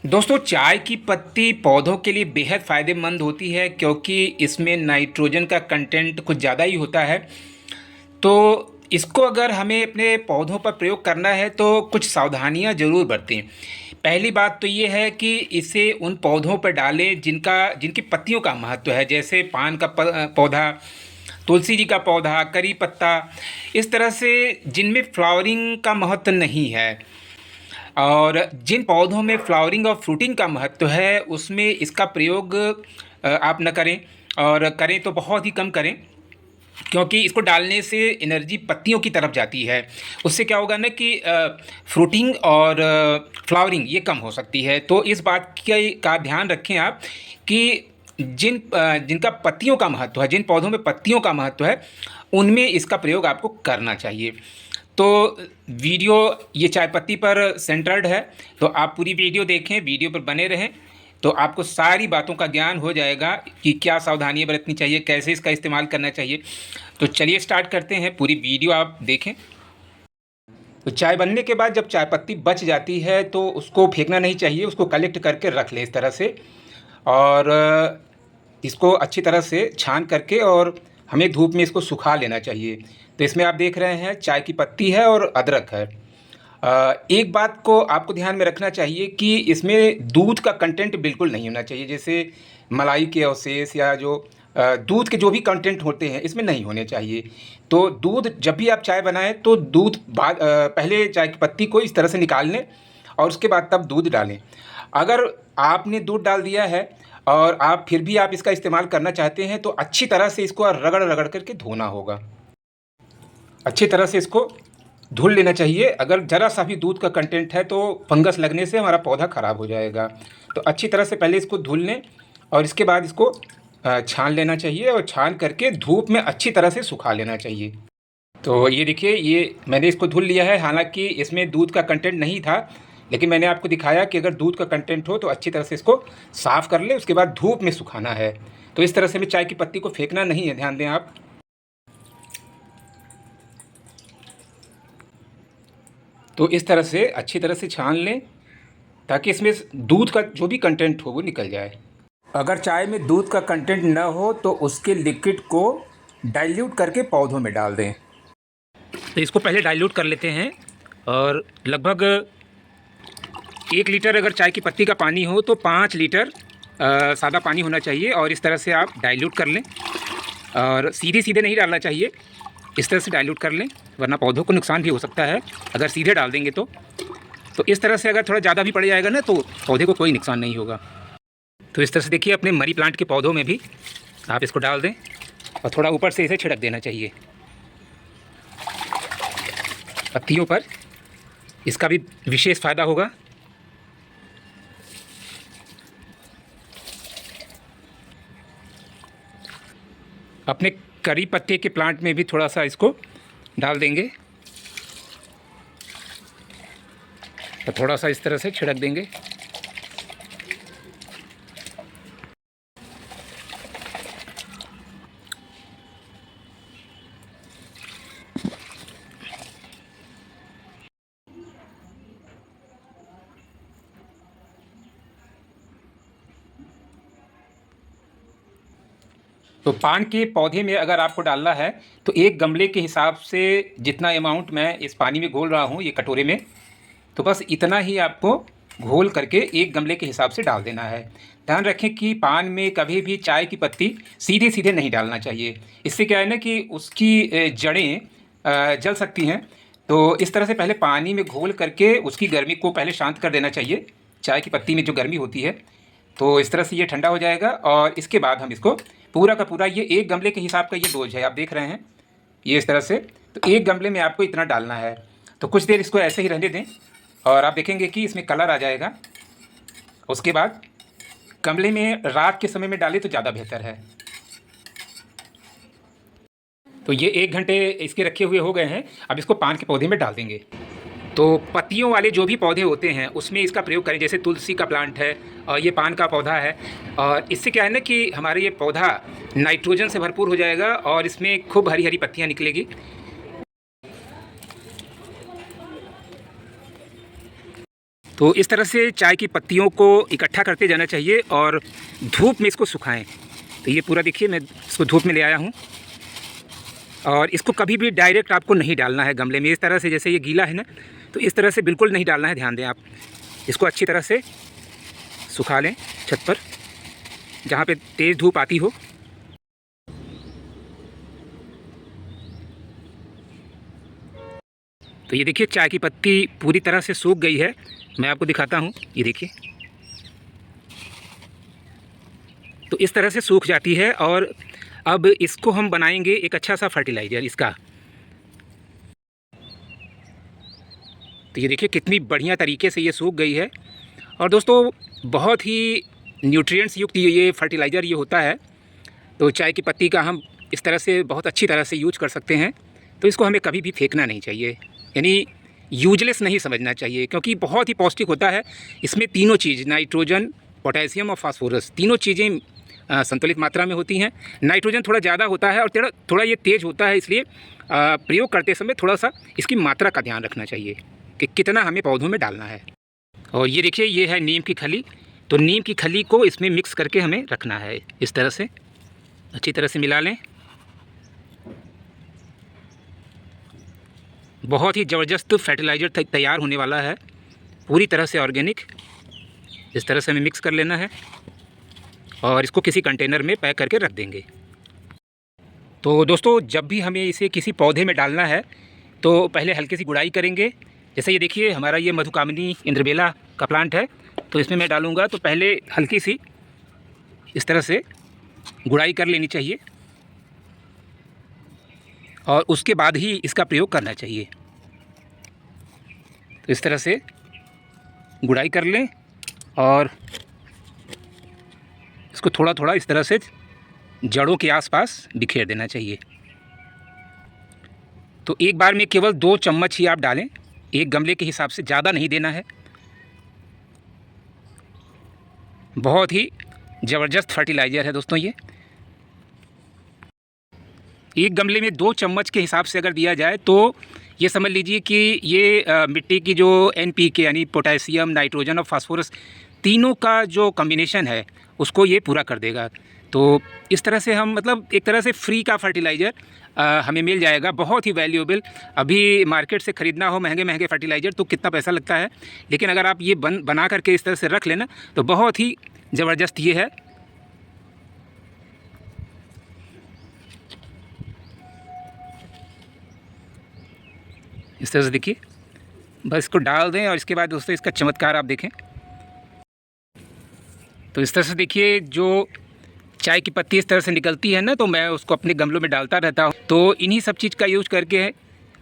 दोस्तों, चाय की पत्ती पौधों के लिए बेहद फ़ायदेमंद होती है क्योंकि इसमें नाइट्रोजन का कंटेंट कुछ ज़्यादा ही होता है। तो इसको अगर हमें अपने पौधों पर प्रयोग करना है तो कुछ सावधानियां ज़रूर बरतें। पहली बात तो ये है कि इसे उन पौधों पर डालें जिनकी पत्तियों का महत्व है, जैसे पान का पौधा, तुलसी जी का पौधा, करी पत्ता, इस तरह से जिनमें फ्लावरिंग का महत्व नहीं है। और जिन पौधों में फ्लावरिंग और फ्रूटिंग का महत्व है उसमें इसका प्रयोग आप न करें, और करें तो बहुत ही कम करें, क्योंकि इसको डालने से एनर्जी पत्तियों की तरफ जाती है। उससे क्या होगा ना कि फ्रूटिंग और फ्लावरिंग ये कम हो सकती है। तो इस बात का ध्यान रखें आप कि जिनका पत्तियों का महत्व है, जिन पौधों में पत्तियों का महत्व है, उनमें इसका प्रयोग आपको करना चाहिए। तो वीडियो ये चाय पत्ती पर सेंटर्ड है, तो आप पूरी वीडियो देखें, वीडियो पर बने रहें, तो आपको सारी बातों का ज्ञान हो जाएगा कि क्या सावधानियां बरतनी चाहिए, कैसे इसका इस्तेमाल करना चाहिए। तो चलिए स्टार्ट करते हैं, पूरी वीडियो आप देखें। तो चाय बनने के बाद जब चाय पत्ती बच जाती है तो उसको फेंकना नहीं चाहिए, उसको कलेक्ट करके रख लें इस तरह से। और इसको अच्छी तरह से छान करके और हमें धूप में इसको सुखा लेना चाहिए। तो इसमें आप देख रहे हैं चाय की पत्ती है और अदरक है। एक बात को आपको ध्यान में रखना चाहिए कि इसमें दूध का कंटेंट बिल्कुल नहीं होना चाहिए, जैसे मलाई के अवशेष या जो दूध के जो भी कंटेंट होते हैं इसमें नहीं होने चाहिए। तो दूध जब भी आप चाय बनाएं तो पहले चाय की पत्ती को इस तरह से निकाल लें और उसके बाद तब दूध डालें। अगर आपने दूध डाल दिया है और फिर भी आप इसका इस्तेमाल करना चाहते हैं तो अच्छी तरह से इसको रगड़ रगड़ करके धोना होगा। अच्छी तरह से इसको धुल लेना चाहिए। अगर ज़रा सा भी दूध का कंटेंट है तो फंगस लगने से हमारा पौधा ख़राब हो जाएगा। तो अच्छी तरह से पहले इसको धुल लें और इसके बाद इसको छान लेना चाहिए और छान करके धूप में अच्छी तरह से सुखा लेना चाहिए। तो ये देखिए, ये मैंने इसको धुल लिया है। हालांकि इसमें दूध का कंटेंट नहीं था, लेकिन मैंने आपको दिखाया कि अगर दूध का कंटेंट हो तो अच्छी तरह से इसको साफ़ कर ले, उसके बाद धूप में सुखाना है। तो इस तरह से हमें चाय की पत्ती को फेंकना नहीं है, ध्यान दें आप। तो इस तरह से अच्छी तरह से छान लें ताकि इसमें दूध का जो भी कंटेंट हो वो निकल जाए। अगर चाय में दूध का कंटेंट न हो तो उसके लिक्विड को डाइल्यूट करके पौधों में डाल दें। तो इसको पहले डाइल्यूट कर लेते हैं, और लगभग 1 लीटर अगर चाय की पत्ती का पानी हो तो 5 लीटर सादा पानी होना चाहिए। और इस तरह से आप डाइल्यूट कर लें, और सीधे सीधे नहीं डालना चाहिए, इस तरह से डाइल्यूट कर लें, वरना पौधों को नुकसान भी हो सकता है अगर सीधे डाल देंगे तो। इस तरह से अगर थोड़ा ज़्यादा भी पड़ जाएगा ना तो पौधे को कोई नुकसान नहीं होगा। तो इस तरह से देखिए, अपने मनी प्लांट के पौधों में भी आप इसको डाल दें और थोड़ा ऊपर से इसे छिड़क देना चाहिए पत्तियों पर, इसका भी विशेष फ़ायदा होगा। अपने करी पत्ते के प्लांट में भी थोड़ा सा इसको डाल देंगे, तो थोड़ा सा इस तरह से छिड़क देंगे। तो पान के पौधे में अगर आपको डालना है तो एक गमले के हिसाब से जितना अमाउंट मैं इस पानी में घोल रहा हूँ ये कटोरे में, तो बस इतना ही आपको घोल करके एक गमले के हिसाब से डाल देना है। ध्यान रखें कि पान में कभी भी चाय की पत्ती सीधे सीधे नहीं डालना चाहिए। इससे क्या है ना कि उसकी जड़ें जल सकती हैं। तो इस तरह से पहले पानी में घोल करके उसकी गर्मी को पहले शांत कर देना चाहिए। चाय की पत्ती में जो गर्मी होती है, तो इस तरह से ये ठंडा हो जाएगा और इसके बाद हम इसको पूरा का पूरा, ये एक गमले के हिसाब का ये डोज है, आप देख रहे हैं ये इस तरह से। तो एक गमले में आपको इतना डालना है। तो कुछ देर इसको ऐसे ही रहने दें और आप देखेंगे कि इसमें कलर आ जाएगा। उसके बाद गमले में रात के समय में डालें तो ज़्यादा बेहतर है। तो ये 1 घंटे इसके रखे हुए हो गए हैं। अब इसको पान के पौधे में डाल देंगे। तो पत्तियों वाले जो भी पौधे होते हैं उसमें इसका प्रयोग करें, जैसे तुलसी का प्लांट है और ये पान का पौधा है। और इससे क्या है ना कि हमारे ये पौधा नाइट्रोजन से भरपूर हो जाएगा और इसमें खूब हरी हरी पत्तियाँ निकलेगी। तो तो इस तरह से चाय की पत्तियों को इकट्ठा करते जाना चाहिए और धूप में इसको सुखाएं। तो ये पूरा देखिए मैं इसको धूप में ले आया हूँ। और इसको कभी भी डायरेक्ट आपको नहीं डालना है गमले में, इस तरह से जैसे ये गीला है ना, तो इस तरह से बिल्कुल नहीं डालना है। ध्यान दें आप, इसको अच्छी तरह से सुखा लें छत पर जहाँ पे तेज़ धूप आती हो। तो ये देखिए चाय की पत्ती पूरी तरह से सूख गई है। मैं आपको दिखाता हूँ, ये देखिए। तो इस तरह से सूख जाती है और अब इसको हम बनाएंगे एक अच्छा सा फर्टिलाइज़र इसका। तो ये देखिए कितनी बढ़िया तरीके से ये सूख गई है। और दोस्तों बहुत ही न्यूट्रिएंट्स युक्त ये फर्टिलाइज़र ये होता है। तो चाय की पत्ती का हम इस तरह से बहुत अच्छी तरह से यूज कर सकते हैं। तो इसको हमें कभी भी फेंकना नहीं चाहिए, यानी यूजलेस नहीं समझना चाहिए, क्योंकि बहुत ही पौष्टिक होता है। इसमें तीनों चीज़ नाइट्रोजन, पोटेशियम और फास्फोरस तीनों चीज़ें संतुलित मात्रा में होती हैं। नाइट्रोजन थोड़ा ज़्यादा होता है और थोड़ा ये तेज़ होता है, इसलिए प्रयोग करते समय थोड़ा सा इसकी मात्रा का ध्यान रखना चाहिए कि कितना हमें पौधों में डालना है। और ये देखिए ये है नीम की खली। तो नीम की खली को इसमें मिक्स करके हमें रखना है। इस तरह से अच्छी तरह से मिला लें। बहुत ही ज़बरदस्त फर्टिलाइज़र तैयार होने वाला है, पूरी तरह से ऑर्गेनिक। इस तरह से हमें मिक्स कर लेना है और इसको किसी कंटेनर में पैक करके रख देंगे। तो दोस्तों जब भी हमें इसे किसी पौधे में डालना है तो पहले हल्की सी गुड़ाई करेंगे। जैसे ये देखिए हमारा ये मधुकामिनी इंद्रबेला का प्लांट है, तो इसमें मैं डालूँगा तो पहले हल्की सी इस तरह से गुड़ाई कर लेनी चाहिए और उसके बाद ही इसका प्रयोग करना चाहिए। तो इस तरह से गुड़ाई कर लें और इसको थोड़ा थोड़ा इस तरह से जड़ों के आसपास बिखेर देना चाहिए। तो एक बार में केवल 2 चम्मच ही आप डालें, एक गमले के हिसाब से, ज़्यादा नहीं देना है। बहुत ही ज़बरदस्त फर्टिलाइज़र है दोस्तों ये। एक गमले में 2 चम्मच के हिसाब से अगर दिया जाए तो ये समझ लीजिए कि ये मिट्टी की जो NPK यानी पोटेशियम, नाइट्रोजन और फास्फोरस तीनों का जो कॉम्बिनेशन है उसको ये पूरा कर देगा। तो इस तरह से हम मतलब एक तरह से फ्री का फर्टिलाइज़र हमें मिल जाएगा, बहुत ही वैल्यूएबल। अभी मार्केट से ख़रीदना हो महंगे महंगे फर्टिलाइज़र तो कितना पैसा लगता है, लेकिन अगर आप ये बना करके इस तरह से रख लेना तो बहुत ही ज़बरदस्त ये है। इस तरह से देखिए, बस इसको डाल दें और इसके बाद दोस्तों इसका चमत्कार आप देखें। तो इस तरह से देखिए जो चाय की पत्ती इस तरह से निकलती है ना, तो मैं उसको अपने गमलों में डालता रहता हूँ। तो इन्हीं सब चीज़ का यूज़ करके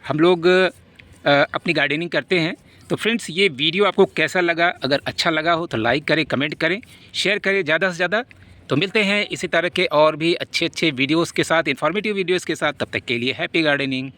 हम लोग अपनी गार्डनिंग करते हैं। तो फ्रेंड्स ये वीडियो आपको कैसा लगा? अगर अच्छा लगा हो तो लाइक करें, कमेंट करें, शेयर करें ज़्यादा से ज़्यादा। तो मिलते हैं इसी तरह के और भी अच्छे अच्छे वीडियोज़ के साथ, इन्फॉर्मेटिव वीडियोज़ के साथ। तब तक के लिए हैप्पी गार्डनिंग।